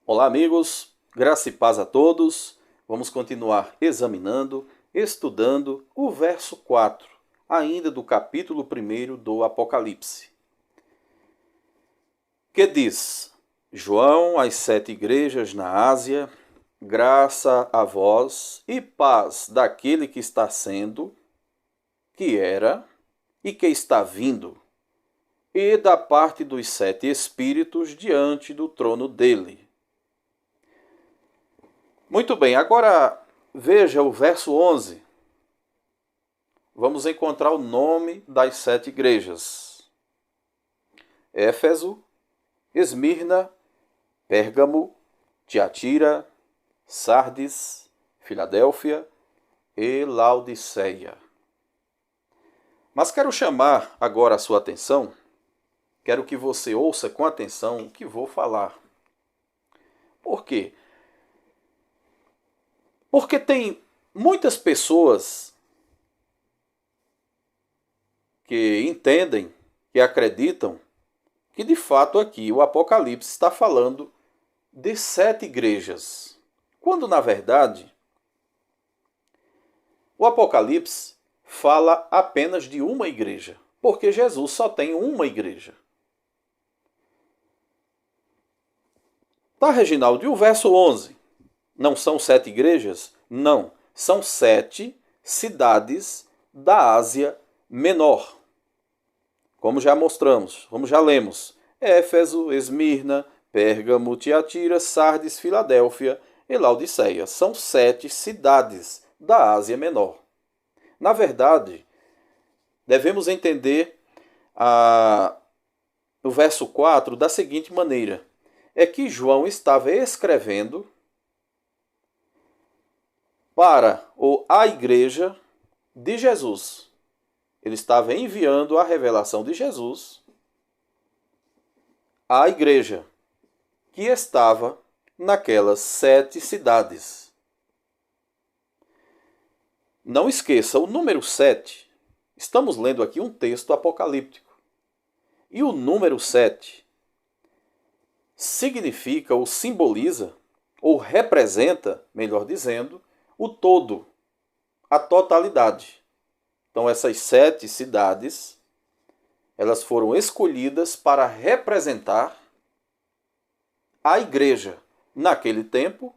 Olá, amigos, graça e paz a todos. Vamos continuar examinando, estudando o verso 4, ainda do capítulo 1 do Apocalipse, que diz: João às 7 igrejas na Ásia, graça a vós e paz daquele que está sendo, que era e que está vindo, e da parte dos 7 espíritos diante do trono dele. Muito bem, agora veja o verso 11. Vamos encontrar o nome das 7 igrejas: Éfeso, Esmirna, Pérgamo, Tiatira, Sardes, Filadélfia e Laodiceia. Mas quero chamar agora a sua atenção, quero que você ouça com atenção o que vou falar. Por quê? Porque tem muitas pessoas que entendem, que acreditam, que de fato aqui o Apocalipse está falando de 7 igrejas, quando na verdade o Apocalipse fala apenas de uma igreja, porque Jesus só tem uma igreja. Tá, Reginaldo, e o verso 11? Não são 7 igrejas? Não, são 7 cidades da Ásia Menor. Como já mostramos, como já lemos: Éfeso, Esmirna, Pérgamo, Tiatira, Sardes, Filadélfia e Laodiceia. São 7 cidades da Ásia Menor. Na verdade, devemos entender o verso 4 da seguinte maneira: é que João estava escrevendo para a igreja de Jesus. Ele estava enviando a revelação de Jesus à igreja que estava naquelas 7 cidades. Não esqueça, o número 7, estamos lendo aqui um texto apocalíptico. E o número 7 significa ou simboliza, ou representa, melhor dizendo, o todo, a totalidade. Então essas 7 cidades, elas foram escolhidas para representar a igreja naquele tempo,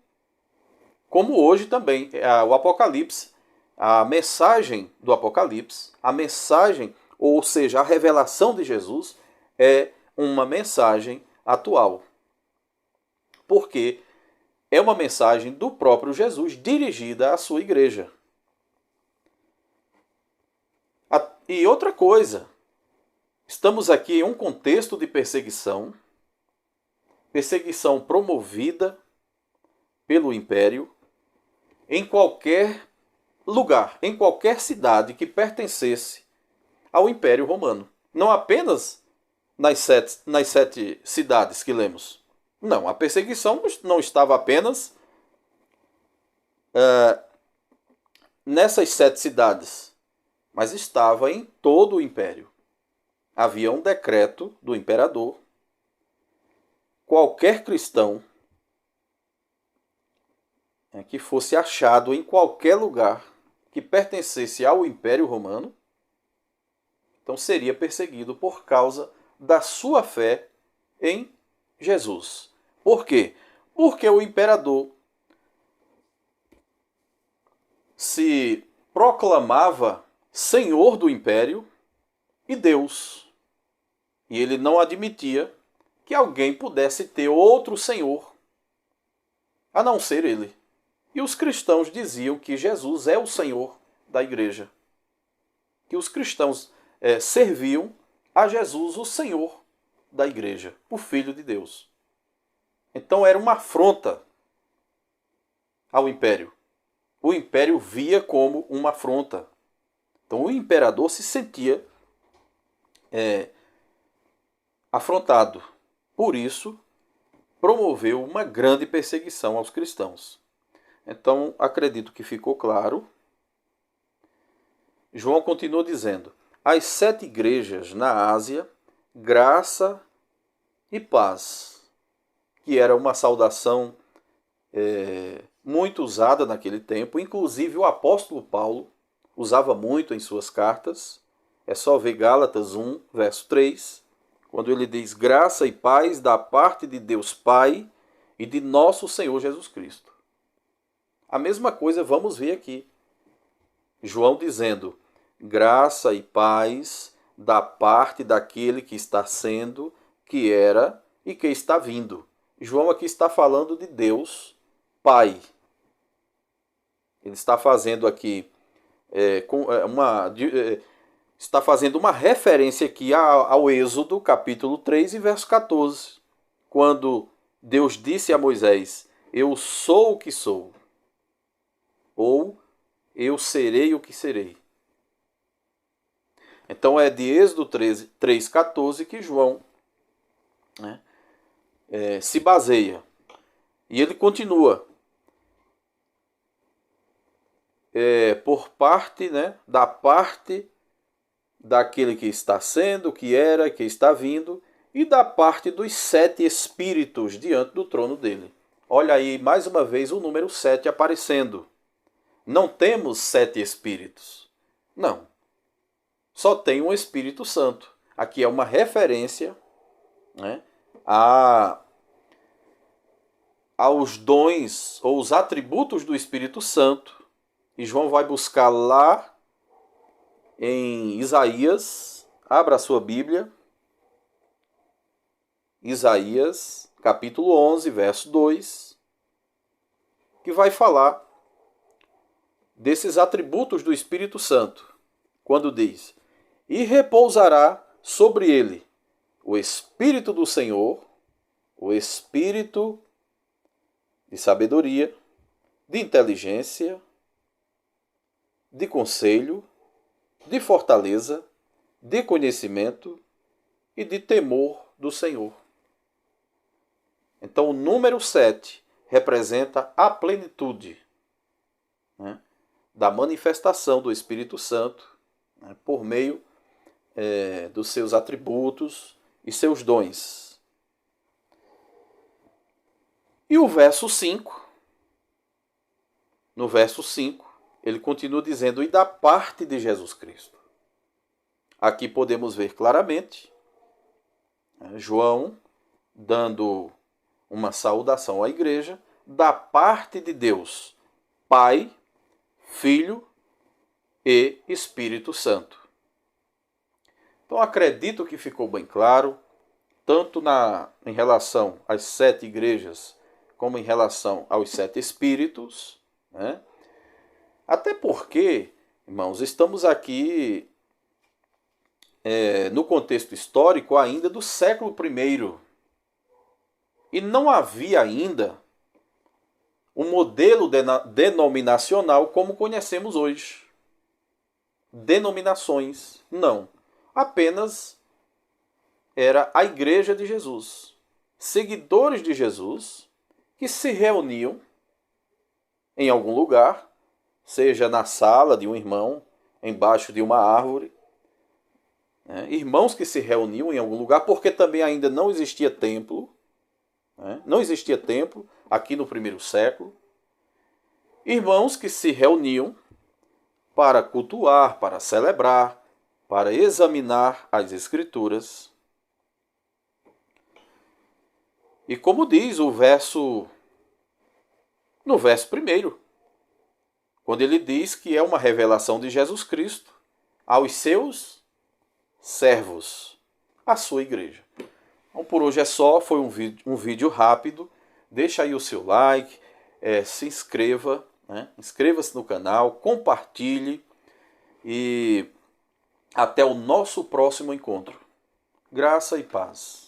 como hoje também. O Apocalipse, a mensagem do Apocalipse, a mensagem, ou seja, a revelação de Jesus, é uma mensagem atual. Porque é uma mensagem do próprio Jesus dirigida à sua igreja. E outra coisa, estamos aqui em um contexto de perseguição promovida pelo Império em qualquer lugar, em qualquer cidade que pertencesse ao Império Romano. Não apenas nas 7 cidades que lemos. Não, a perseguição não estava apenas nessas 7 cidades, mas estava em todo o Império. Havia um decreto do imperador: qualquer cristão que fosse achado em qualquer lugar que pertencesse ao Império Romano, então seria perseguido por causa da sua fé em Jesus. Por quê? Porque o imperador se proclamava senhor do império e Deus. E ele não admitia que alguém pudesse ter outro senhor a não ser ele. E os cristãos diziam que Jesus é o Senhor da igreja. Que os cristãos serviam a Jesus, o Senhor da igreja, o Filho de Deus. Então era uma afronta ao império. O império via como uma afronta. Então o imperador se sentia afrontado. Por isso, promoveu uma grande perseguição aos cristãos. Então, acredito que ficou claro. João continua dizendo: as 7 igrejas na Ásia, graça e paz, que era uma saudação muito usada naquele tempo. Inclusive o apóstolo Paulo usava muito em suas cartas. É só ver Gálatas 1, verso 3, quando ele diz: graça e paz da parte de Deus Pai e de nosso Senhor Jesus Cristo. A mesma coisa vamos ver aqui. João dizendo: graça e paz da parte daquele que está sendo, que era e que está vindo. João aqui está falando de Deus Pai. Ele está fazendo aqui está fazendo uma referência aqui ao Êxodo, capítulo 3 e verso 14, quando Deus disse a Moisés: eu sou o que sou, ou eu serei o que serei. Então é de Êxodo 3,14 que João se baseia. E ele continua. Por parte, da parte daquele que está sendo, que era, que está vindo, e da parte dos 7 espíritos diante do trono dele. Olha aí, mais uma vez, o número 7 aparecendo. Não temos 7 espíritos. Não. Só tem um Espírito Santo. Aqui é uma referência aos dons ou os atributos do Espírito Santo. E João vai buscar lá em Isaías. Abra a sua Bíblia. Isaías, capítulo 11, verso 2. Que vai falar desses atributos do Espírito Santo. Quando diz: e repousará sobre ele o Espírito do Senhor, o Espírito de sabedoria, de inteligência, de conselho, de fortaleza, de conhecimento e de temor do Senhor. Então o número 7 representa a plenitude da manifestação do Espírito Santo por meio dos seus atributos e seus dons. E o verso 5, no verso 5, ele continua dizendo: e da parte de Jesus Cristo. Aqui podemos ver claramente João dando uma saudação à igreja da parte de Deus, Pai, Filho e Espírito Santo. Então acredito que ficou bem claro, tanto em relação às 7 igrejas, como em relação aos 7 espíritos. Até porque, irmãos, estamos aqui no contexto histórico ainda do século I. E não havia ainda um modelo denominacional como conhecemos hoje. Denominações, não. Apenas era a Igreja de Jesus. Seguidores de Jesus que se reuniam em algum lugar, seja na sala de um irmão, embaixo de uma árvore. Irmãos que se reuniam em algum lugar, porque também ainda não existia templo. Não existia templo aqui no primeiro século. Irmãos que se reuniam para cultuar, para celebrar, para examinar as Escrituras. E como diz no verso 1, quando ele diz que é uma revelação de Jesus Cristo aos seus servos, a sua igreja. Então, por hoje é só, foi um vídeo rápido. Deixa aí o seu like, se inscreva, inscreva-se no canal, compartilhe e até o nosso próximo encontro. Graça e paz.